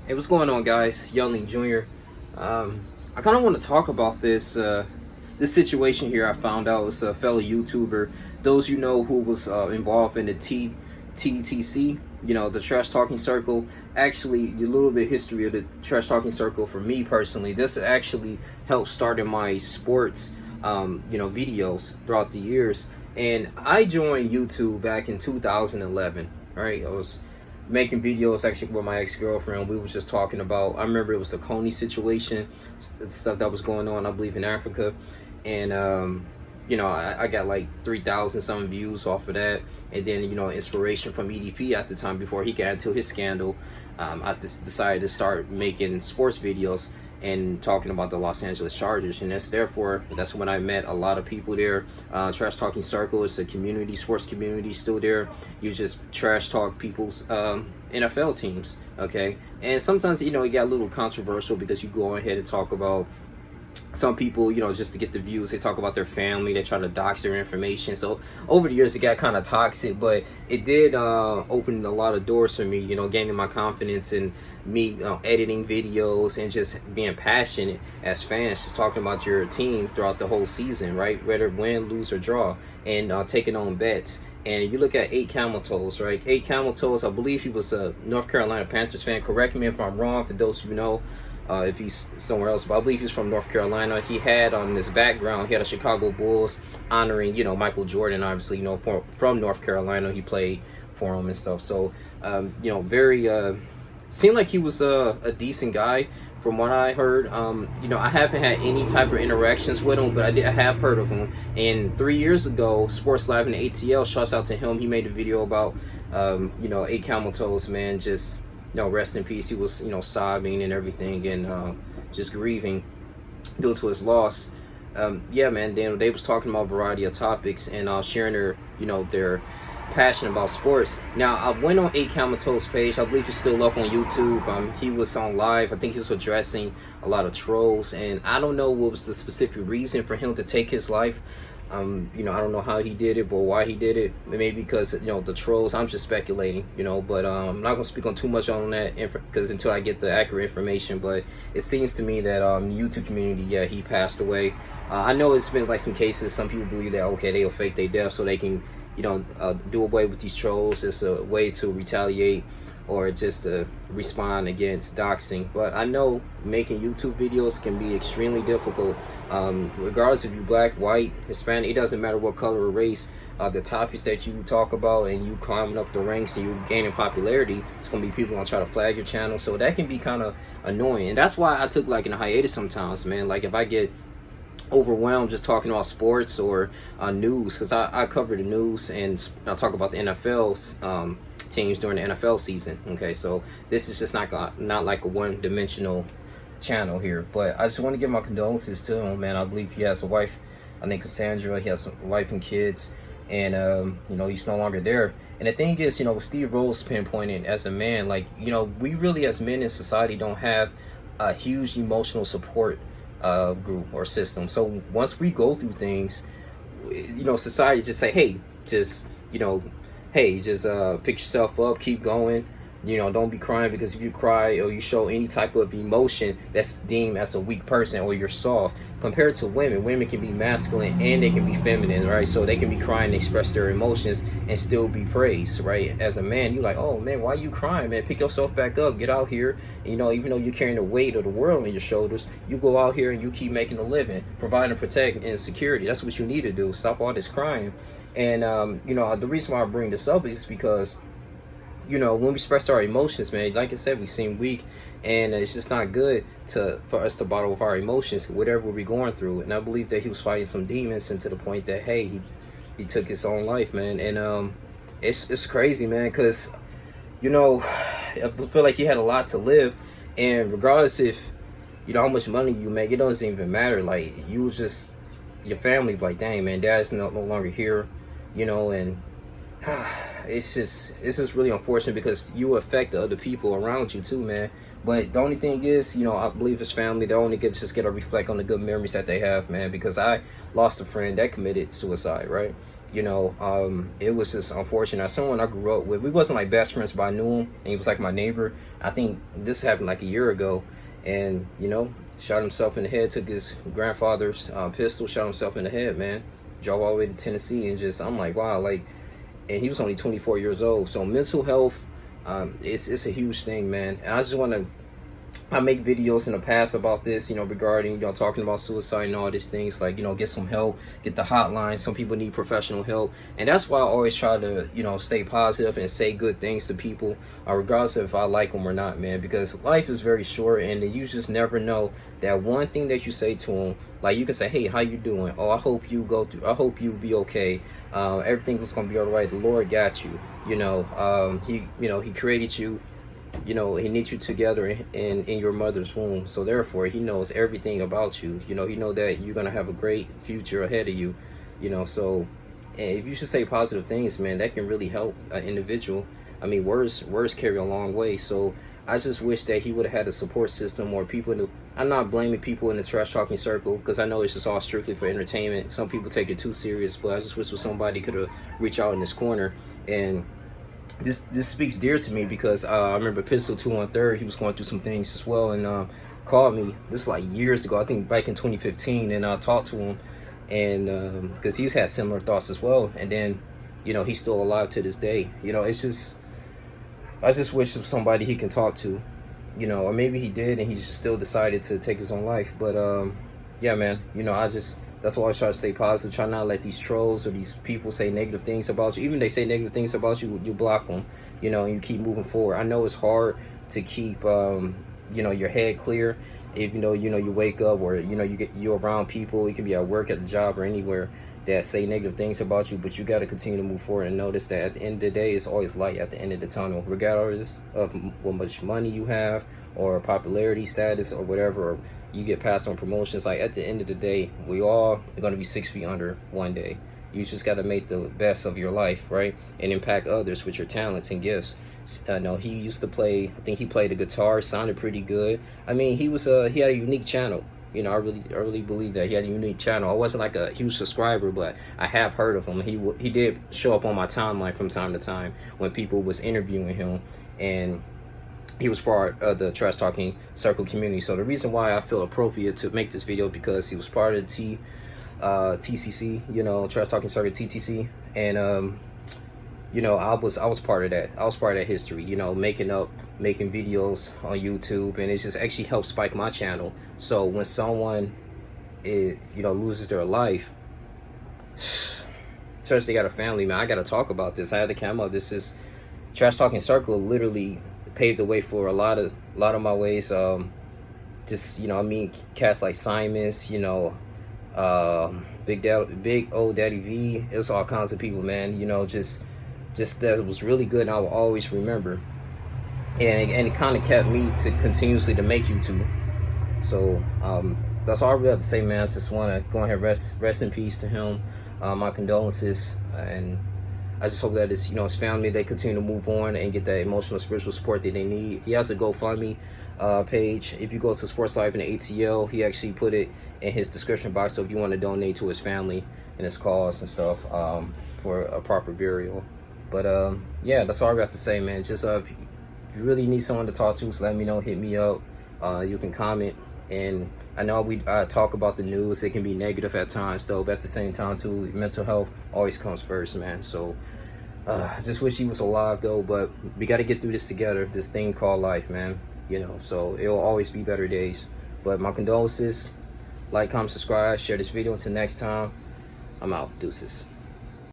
Hey, what's going on, guys? Youngling Jr. I kind of want to talk about this situation here. I found out it's a fellow YouTuber. Those you know who was involved in the TTC, the trash talking circle. Actually, a little bit of history of the trash talking circle for me personally. This actually helped start in my sports, videos throughout the years. And I joined YouTube back in 2011. Right, I was making videos actually with my ex-girlfriend. We was just talking about, I remember it was the Coney situation, stuff that was going on, I believe, in Africa. And I got like 3,000 some views off of that. And then inspiration from EDP at the time, before he got into his scandal, I just decided to start making sports videos and talking about the Los Angeles Chargers. And that's when I met a lot of people there. Trash Talking Circle is a community, sports community still there. You just trash talk people's NFL teams, okay? And sometimes, it got a little controversial because you go ahead and talk about some people, just to get the views. They talk about their family, they try to dox their information. So over the years it got kind of toxic, but it did open a lot of doors for me, gaining my confidence in me editing videos and just being passionate as fans, just talking about your team throughout the whole season, right? Whether win, lose, or draw, and taking on bets. And you look at 8CamelToes, right? 8CamelToes, I believe he was a North Carolina Panthers fan. Correct me if I'm wrong, for those of you know, if he's somewhere else, but I believe he's from North Carolina. He had on his background, he had a Chicago Bulls honoring, Michael Jordan, obviously, from North Carolina. He played for him and stuff. So, very, seemed like he was a decent guy from what I heard. I haven't had any type of interactions with him, but I have heard of him. And 3 years ago, Sports Live in the ATL, shouts out to him. He made a video about, 8CamelToes, man, just rest in peace. He was, sobbing and everything, and just grieving due to his loss. Yeah, man, they was talking about a variety of topics and sharing their passion about sports. Now, I went on 8CamelToes page. I believe he's still up on YouTube. He was on live. I think he was addressing a lot of trolls, and I don't know what was the specific reason for him to take his life. I don't know how he did it, but why he did it. Maybe because, the trolls. I'm just speculating, but I'm not going to speak on too much on that because until I get the accurate information. But it seems to me that the YouTube community, yeah, he passed away. I know it's been like some cases. Some people believe that, okay, they'll fake their death so they can, do away with these trolls. It's a way to retaliate or just to respond against doxing. But I know making YouTube videos can be extremely difficult, regardless if you're black, white, Hispanic. It doesn't matter what color or race. The topics that you talk about and you climbing up the ranks and you gaining popularity, it's gonna be people gonna try to flag your channel. So that can be kind of annoying, and that's why I took like a hiatus sometimes, man. Like if I get overwhelmed just talking about sports or news, because I cover the news and I talk about the NFL's teams during the NFL season. Okay, so this is just not like a one-dimensional channel here. But I just want to give my condolences to him, man. I believe he has a wife, I think Cassandra. He has a wife and kids, and he's no longer there. And the thing is, Steve Rose pinpointed as a man, like, we really as men in society don't have a huge emotional support group or system. So once we go through things, society just say, hey, just pick yourself up, keep going, don't be crying, because if you cry or you show any type of emotion, that's deemed as a weak person or you're soft. Compared to women can be masculine and they can be feminine, right? So they can be crying and express their emotions and still be praised, right? As a man, you're like, oh man, why are you crying, man? Pick yourself back up, get out here. And, even though you're carrying the weight of the world on your shoulders, you go out here and you keep making a living, providing, protect, and security. That's what you need to do. Stop all this crying. And the reason why I bring this up is because when we express our emotions, man, like I said, we seem weak, and it's just not good for us to bottle up our emotions, whatever we're going through. And I believe that he was fighting some demons, and to the point that, hey, he took his own life, man. And it's crazy, man, because I feel like he had a lot to live, and regardless if how much money you make, it doesn't even matter. Like, you was just, your family, like, dang, man, dad's no longer here, and it's just really unfortunate because you affect the other people around you too, man. But the only thing is, I believe his family, they only get to reflect on the good memories that they have, man. Because I lost a friend that committed suicide, right? You know, it was just unfortunate. Someone I grew up with, we wasn't like best friends, but I knew him, and he was like my neighbor. I think this happened like a year ago, and you know, shot himself in the head. Took his grandfather's pistol, shot himself in the head. Man, drove all the way to Tennessee, and just I'm like, wow, like, and he was only 24 years old. So mental health, it's a huge thing, man. And I just want to. I make videos in the past about this, you know, regarding, you know, talking about suicide and all these things, like, you know, get some help, get the hotline. Some people need professional help. And that's why I always try to, you know, stay positive and say good things to people, regardless of if I like them or not, man, because life is very short, and you just never know that one thing that you say to them. Like, you can say, hey, how you doing? Oh, I hope you be okay. Everything is going to be all right. The Lord got you. You know, he created you. You know, he knit you together in your mother's womb, so therefore he knows everything about you. You know, he know that you're gonna have a great future ahead of you. You know, so, and if you should say positive things, man, that can really help an individual. I mean, words carry a long way. So I just wish that he would have had a support system, or people. I'm not blaming people in the trash talking circle, because I know it's just all strictly for entertainment. Some people take it too serious, but I just wish somebody could have reached out in this corner. And this speaks dear to me, because I remember Pistol 213, he was going through some things as well, and called me. This is like years ago, I think back in 2015, and I talked to him, and because he's had similar thoughts as well. And then, you know, he's still alive to this day. You know, it's just, I just wish of somebody he can talk to, you know, or maybe he did and he just still decided to take his own life. But yeah, man, you know, that's why I always try to stay positive. Try not to let these trolls or these people say negative things about you. Even if they say negative things about you, you block them, you know, and you keep moving forward. I know it's hard to keep, you know, your head clear. If you wake up, or, you know, you're around people, it can be at work, at the job, or anywhere, that say negative things about you, but you got to continue to move forward and notice that at the end of the day, it's always light at the end of the tunnel, regardless of how much money you have, or popularity status, or whatever, or you get passed on promotions. Like, at the end of the day, we all are going to be 6 feet under one day. You just got to make the best of your life, right? And impact others with your talents and gifts. I know he used to play, I think he played the guitar, sounded pretty good. I mean, he had a unique channel. You know, I really believe that he had a unique channel. I wasn't like a huge subscriber, but I have heard of him. He did show up on my timeline from time to time when people was interviewing him, and he was part of the trash talking circle community. So the reason why I feel appropriate to make this video, because he was part of the TCC, you know, trash talking circle TTC, and you know, I was part of that. I was part of that history, you know, making videos on YouTube, and it just actually helped spike my channel. So when someone loses their life, especially they got a family, man, I gotta talk about this. I had to come up. This is trash talking circle literally paved the way for a lot of my ways. Just, you know, I mean, cats like Simons, you know, big old Daddy V. It was all kinds of people, man. You know, just that was really good, and I will always remember. And it kind of kept me to continuously to make YouTube. So that's all I really have to say, man. I just want to go ahead and rest in peace to him. My condolences, and I just hope that his family, they continue to move on and get that emotional, spiritual support that they need. He has a GoFundMe page. If you go to Sports Life in the ATL, he actually put it in his description box. So if you want to donate to his family and his cause and stuff for a proper burial. But yeah, that's all I have to say, man. Just if you really need someone to talk to, so let me know. Hit me up. You can comment. And I know I talk about the news. It can be negative at times, though. But at the same time, too, mental health always comes first, man. So I just wish he was alive, though. But we got to get through this together. This thing called life, man. You know, so it'll always be better days. But my condolences. Like, comment, subscribe, share this video. Until next time, I'm out. Deuces.